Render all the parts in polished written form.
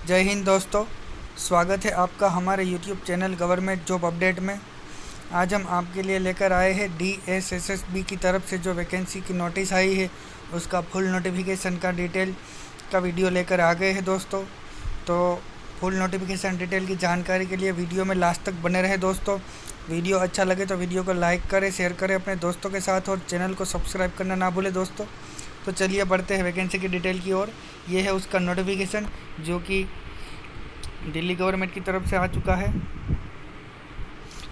जय हिंद दोस्तों, स्वागत है आपका हमारे YouTube channel government job update में। आज हम आपके लिए लेकर आए हैं DSSSB की तरफ से जो वैकेंसी की नोटिस आई है उसका फुल नोटिफिकेशन का डिटेल का वीडियो लेकर आ गए हैं दोस्तों। तो फुल नोटिफिकेशन डिटेल की जानकारी के लिए वीडियो में लास्ट तक बने रहे दोस्तों। वीडियो अच्छा लगे तो वीडियो को लाइक करें, शेयर करें अपने दोस्तों के साथ और चैनल को सब्सक्राइब करना ना भूलें दोस्तों। तो चलिए बढ़ते हैं वैकेंसी की डिटेल की ओर। ये है उसका नोटिफिकेशन जो कि दिल्ली गवर्नमेंट की तरफ से आ चुका है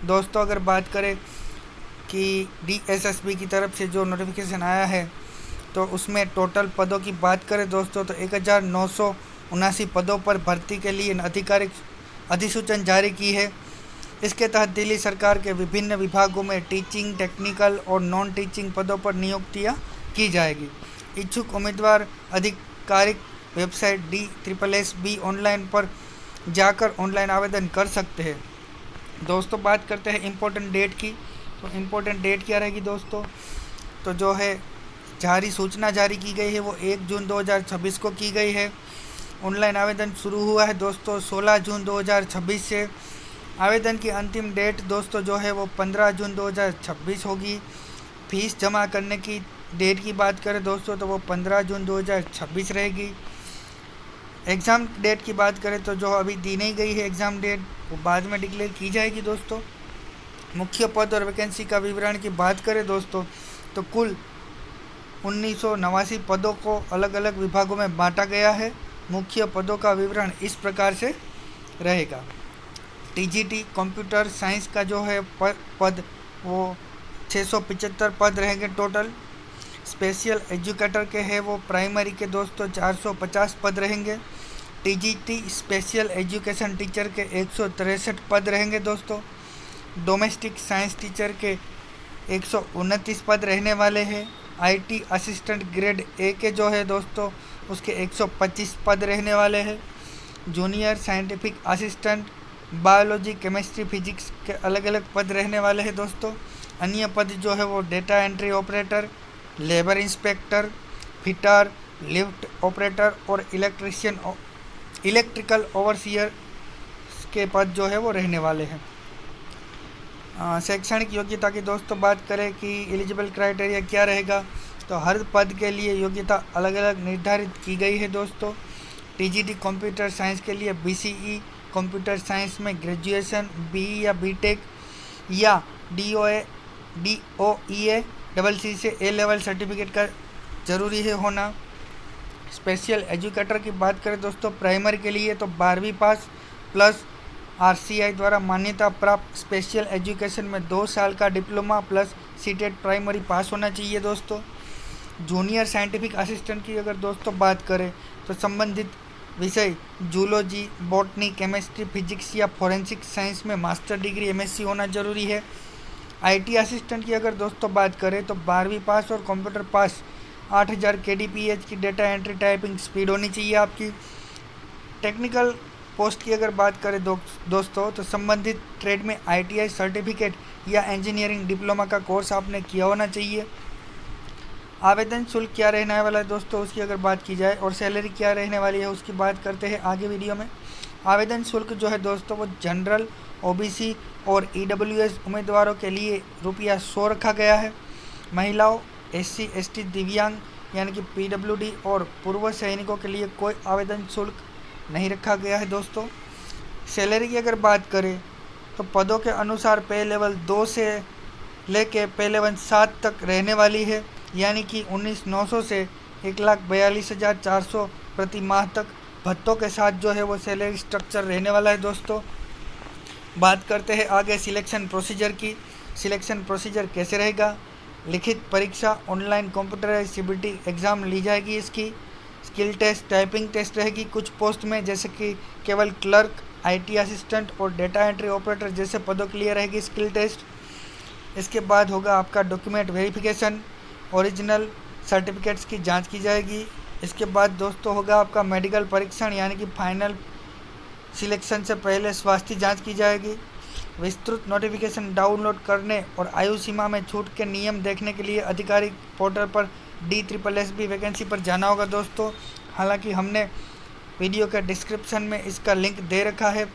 दोस्तों। अगर बात करें कि DSSB की तरफ से जो नोटिफिकेशन आया है तो उसमें टोटल पदों की बात करें दोस्तों तो 1979 पदों पर भर्ती के लिए आधिकारिक अधिसूचना जारी की है। इसके तहत दिल्ली सरकार के विभिन्न विभागों में टीचिंग, टेक्निकल और नॉन टीचिंग पदों पर नियुक्तियां की जाएगी। इच्छुक उम्मीदवार आधिकारिक वेबसाइट DSSB ऑनलाइन पर जाकर ऑनलाइन आवेदन कर सकते हैं दोस्तों। बात करते हैं इम्पोर्टेंट डेट की। तो इम्पोर्टेंट डेट क्या रहेगी दोस्तों? तो जो है सूचना जारी की गई है वो 1 जून 2026 को की गई है। ऑनलाइन आवेदन शुरू हुआ है दोस्तों 16 जून 2026 से। आवेदन की अंतिम डेट दोस्तों जो है वो 15 जून 2026 होगी। फीस जमा करने की डेट की बात करें दोस्तों तो वो 15 जून 2026 रहेगी। एग्ज़ाम डेट की बात करें तो जो अभी दी नहीं गई है एग्ज़ाम डेट वो बाद में डिक्लेयर की जाएगी दोस्तों। मुख्य पद और वैकेंसी का विवरण की बात करें दोस्तों तो कुल 1989 पदों को अलग अलग विभागों में बांटा गया है। मुख्य पदों का विवरण इस प्रकार से रहेगा। TGT कंप्यूटर साइंस का जो है पद वो 675 पद रहेंगे टोटल। स्पेशल एजुकेटर के हैं वो प्राइमरी के दोस्तों 450 पद रहेंगे। TGT स्पेशल एजुकेशन टीचर के 163 पद रहेंगे दोस्तों। डोमेस्टिक साइंस टीचर के 129 पद रहने वाले हैं। IT असिस्टेंट ग्रेड A के जो है दोस्तों उसके 125 पद रहने वाले हैं। Junior scientific assistant biology, chemistry, physics के अलग अलग पद रहने वाले हैं दोस्तों। अन्य पद जो है वो data entry operator, labour inspector, fitter, lift operator और इलेक्ट्रिकल ओवरसियर के पद जो है वो रहने वाले हैं। शैक्षणिक योग्यता की दोस्तों बात करें कि एलिजिबल क्राइटेरिया क्या रहेगा तो हर पद के लिए योग्यता अलग अलग निर्धारित की गई है दोस्तों। TGT कंप्यूटर साइंस के लिए BCE कंप्यूटर साइंस में ग्रेजुएशन BE या BTech या DOEA CC से A लेवल सर्टिफिकेट का ज़रूरी है होना। स्पेशल एजुकेटर की बात करें दोस्तों प्राइमरी के लिए तो 12वीं पास प्लस RCI द्वारा मान्यता प्राप्त स्पेशल एजुकेशन में 2 साल का डिप्लोमा प्लस सीटेट प्राइमरी पास होना चाहिए दोस्तों। जूनियर साइंटिफिक असिस्टेंट की अगर दोस्तों बात करें तो संबंधित विषय जूलॉजी, बॉटनी, केमिस्ट्री, फिजिक्स या फोरेंसिक साइंस में मास्टर डिग्री MSc होना जरूरी है। IT असिस्टेंट की अगर दोस्तों बात करें तो 12वीं पास और कंप्यूटर पास 8000 kbps की डेटा एंट्री टाइपिंग स्पीड होनी चाहिए आपकी। टेक्निकल पोस्ट की अगर बात करें दोस्तों तो संबंधित ट्रेड में ITI सर्टिफिकेट या इंजीनियरिंग डिप्लोमा का कोर्स आपने किया होना चाहिए। आवेदन शुल्क क्या रहने वाला है दोस्तों उसकी अगर बात की जाए और सैलरी क्या रहने वाली है उसकी बात करते हैं आगे वीडियो में। आवेदन शुल्क जो है दोस्तों वो जनरल, OBC और EWS उम्मीदवारों के लिए ₹100 रखा गया है। महिलाओं, SC ST, दिव्यांग यानी कि PWD और पूर्व सैनिकों के लिए कोई आवेदन शुल्क नहीं रखा गया है दोस्तों। सैलरी की अगर बात करें तो पदों के अनुसार पे लेवल 2 से लेके पे लेवल 7 तक रहने वाली है, यानी कि 19,900 से 1,42,400 प्रति माह तक भत्तों के साथ जो है वो सैलरी स्ट्रक्चर रहने वाला है दोस्तों। बात करते हैं आगे सिलेक्शन प्रोसीजर की। सिलेक्शन प्रोसीजर कैसे रहेगा? लिखित परीक्षा, ऑनलाइन कंप्यूटराइज CBT एग्ज़ाम ली जाएगी। इसकी स्किल टेस्ट, टाइपिंग टेस्ट रहेगी कुछ पोस्ट में, जैसे कि केवल क्लर्क, IT असिस्टेंट और डेटा एंट्री ऑपरेटर जैसे पदों के लिए रहेगी स्किल टेस्ट। इसके बाद होगा आपका डॉक्यूमेंट वेरिफिकेशन, ओरिजिनल सर्टिफिकेट्स की जांच की जाएगी। इसके बाद दोस्तों होगा आपका मेडिकल परीक्षण, यानी कि फाइनल सिलेक्शन से पहले स्वास्थ्य जांच की जाएगी। विस्तृत नोटिफिकेशन डाउनलोड करने और आयु सीमा में छूट के नियम देखने के लिए आधिकारिक पोर्टल पर DSSB वैकेंसी पर जाना होगा दोस्तों। हालांकि हमने वीडियो के डिस्क्रिप्शन में इसका लिंक दे रखा है,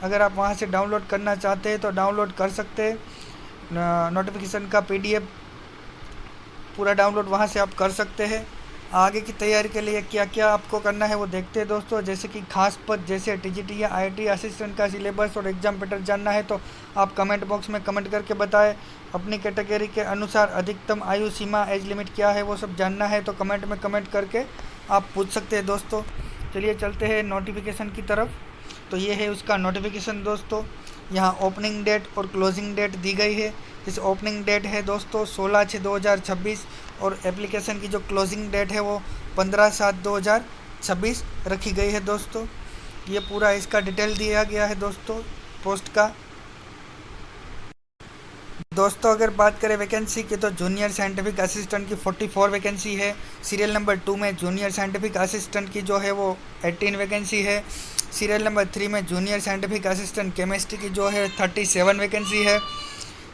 अगर आप वहां से डाउनलोड करना चाहते हैं तो डाउनलोड कर सकते हैं। नोटिफिकेशन का PDF पूरा डाउनलोड वहां से आप कर सकते हैं। आगे की तैयारी के लिए क्या क्या आपको करना है वो देखते हैं दोस्तों। जैसे कि खास पद जैसे TGT या IIT असिस्टेंट का सिलेबस और एग्जाम पैटर्न जानना है तो आप कमेंट बॉक्स में कमेंट करके बताएं। अपनी कैटेगरी के अनुसार अधिकतम आयु सीमा एज लिमिट क्या है वो सब जानना है तो कमेंट में कमेंट करके आप पूछ सकते हैं दोस्तों। चलिए चलते हैं नोटिफिकेशन की तरफ। तो ये है उसका नोटिफिकेशन दोस्तों। यहाँ ओपनिंग डेट और क्लोजिंग डेट दी गई है। इस ओपनिंग डेट है दोस्तों 16/6/2026 और एप्लीकेशन की जो क्लोजिंग डेट है वो 15/7/2026 रखी गई है दोस्तों। ये पूरा इसका डिटेल दिया गया है दोस्तों पोस्ट का। दोस्तों अगर बात करें वैकेंसी की तो जूनियर साइंटिफिक असिस्टेंट की 44 वैकेंसी है। सीरियल नंबर 2 में जूनियर साइंटिफिक असिस्टेंट की जो है वो 18 वैकेंसी है। सीरियल नंबर 3 में जूनियर साइंटिफिक असिस्टेंट केमिस्ट्री की जो है 37 वैकेंसी है।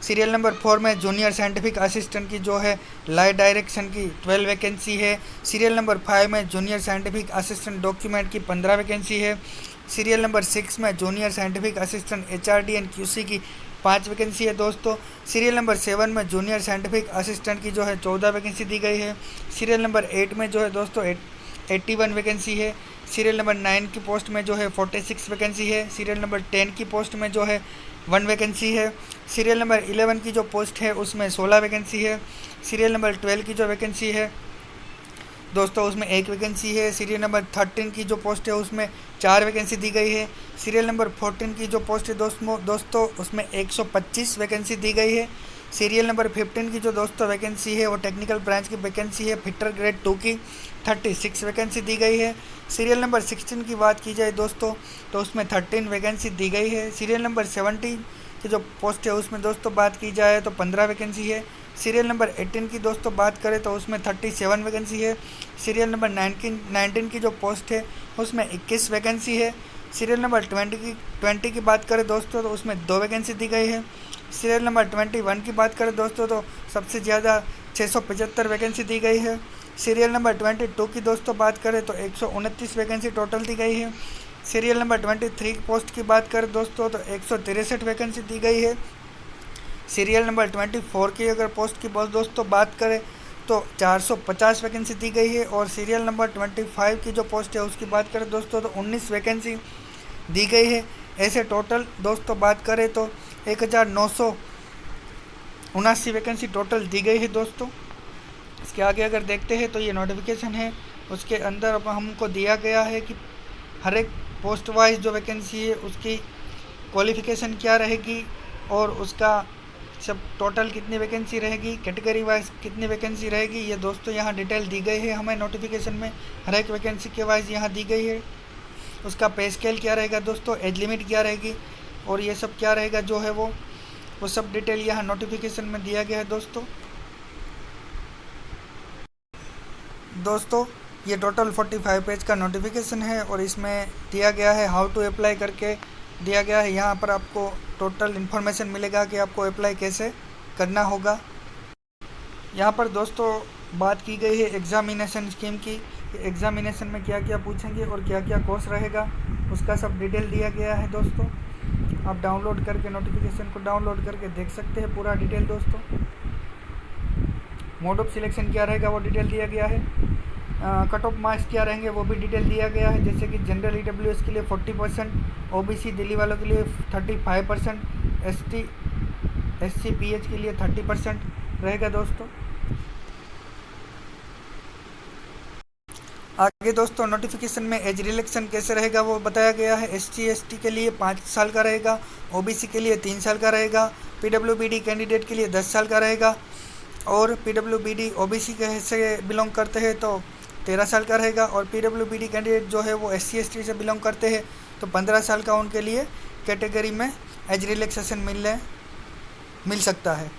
सीरियल नंबर 4 में जूनियर साइंटिफिक असिस्टेंट की जो है लाइट डायरेक्शन की 12 वैकेंसी है। सीरियल नंबर 5 में जूनियर साइंटिफिक असिस्टेंट डॉक्यूमेंट की 15 वैकेंसी है। सीरियल नंबर 6 में junior scientific assistant HRD and QC की 5 वैकेंसी है दोस्तों। सीरियल नंबर 7 में जूनियर साइंटिफिक असिस्टेंट की जो है 14 वैकेंसी दी गई है। सीरियल नंबर 8 में जो है दोस्तों 81 वैकेंसी है। सीरियल नंबर 9 की पोस्ट में जो है 46 वैकेंसी है। सीरियल नंबर 10 की पोस्ट में जो है 1 वैकेंसी है। सीरियल नंबर 11 की जो पोस्ट है उसमें 16 वैकेंसी है। सीरियल नंबर 12 की जो वैकेंसी है दोस्तों उसमें 1 वैकेंसी है। सीरियल नंबर 13 की जो पोस्ट है उसमें 4 वैकेंसी दी गई है। सीरियल नंबर 14 की जो पोस्ट है दोस्तों उसमें 125 वैकेंसी दी गई है। सीरियल नंबर 15 की जो दोस्तों वैकेंसी है वो टेक्निकल ब्रांच की वैकेंसी है। फिटर ग्रेड 2 की 36 वैकेंसी दी गई है। सीरियल नंबर 16 की बात की जाए दोस्तों तो उसमें 13 वैकेंसी दी गई है। सीरियल नंबर 17 की जो पोस्ट है उसमें दोस्तों बात की जाए तो 15 वैकेंसी है। सीरियल नंबर 18 की दोस्तों बात करें तो उसमें 37 वैकेंसी है। सीरियल नंबर 19 की जो पोस्ट है उसमें 21 वैकेंसी है। सीरियल नंबर 20 की बात करें दोस्तों तो उसमें 2 वैकेंसी दी गई है। सीरियल नंबर 21 की बात करें दोस्तों तो सबसे ज़्यादा 675 वैकेंसी दी गई है। सीरियल नंबर 22 की दोस्तों बात करें तो 129 वैकेंसी टोटल दी गई है। सीरियल नंबर 23 पोस्ट की बात करें दोस्तों तो 163 वैकेंसी दी गई है। सीरियल नंबर 24 की अगर पोस्ट की दोस्तों बात करें तो 450 वैकेंसी दी गई है। और सीरियल नंबर 25 की जो पोस्ट है उसकी बात करें दोस्तों तो 19 वैकेंसी दी गई है। ऐसे टोटल दोस्तों बात करें तो 1979 वैकेंसी टोटल दी गई है दोस्तों। इसके आगे अगर देखते हैं तो ये नोटिफिकेशन है, उसके अंदर अब हमको दिया गया है कि हर एक पोस्ट वाइज जो वैकेंसी है उसकी क्वालिफ़िकेशन क्या रहेगी और उसका सब टोटल कितनी वैकेंसी रहेगी, कैटेगरी वाइज कितनी वैकेंसी रहेगी, ये दोस्तों यहाँ डिटेल दी गई है हमें नोटिफिकेशन में। हर एक वैकेंसी के वाइज यहाँ दी गई है। उसका पे स्केल क्या रहेगा दोस्तों, एज लिमिट क्या रहेगी और ये सब क्या रहेगा जो है वो सब डिटेल यहाँ नोटिफिकेशन में दिया गया है दोस्तों। ये टोटल 45 पेज का नोटिफिकेशन है और इसमें दिया गया है हाउ टू अप्लाई करके दिया गया है। यहाँ पर आपको टोटल इन्फॉर्मेशन मिलेगा कि आपको अप्लाई कैसे करना होगा। यहाँ पर दोस्तों बात की गई है एग्ज़ामिनेशन स्कीम की, एग्ज़ामिनेशन में क्या क्या पूछेंगे और क्या क्या कोर्स रहेगा उसका सब डिटेल दिया गया है दोस्तों। आप डाउनलोड करके नोटिफिकेशन को डाउनलोड करके देख सकते हैं पूरा डिटेल दोस्तों। मोड ऑफ सिलेक्शन क्या रहेगा वो डिटेल दिया गया है। कट ऑफ मार्क्स क्या रहेंगे वो भी डिटेल दिया गया है। जैसे कि जनरल EWS के लिए 40%, OBC दिल्ली वालों के लिए 35%, ST SC PH के लिए 30% रहेगा दोस्तों। आगे दोस्तों नोटिफिकेशन में एज रिलैक्सेशन कैसे रहेगा वो बताया गया है। SC ST के लिए 5 साल का रहेगा, OBC के लिए 3 साल का रहेगा, PWBD कैंडिडेट के लिए 10 साल का रहेगा और PWBD OBC के से बिलोंग करते हैं तो 13 साल का रहेगा और PWBD कैंडिडेट जो है वो SC ST से बिलोंग करते हैं तो 15 साल का उनके लिए कैटेगरी में एज रिलैक्सेशन मिल सकता है।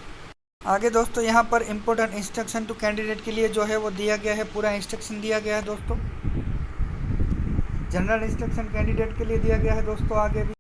आगे दोस्तों यहाँ पर इम्पोर्टेंट इंस्ट्रक्शन टू कैंडिडेट के लिए जो है वो दिया गया है, पूरा इंस्ट्रक्शन दिया गया है दोस्तों। जनरल इंस्ट्रक्शन कैंडिडेट के लिए दिया गया है दोस्तों। आगे भी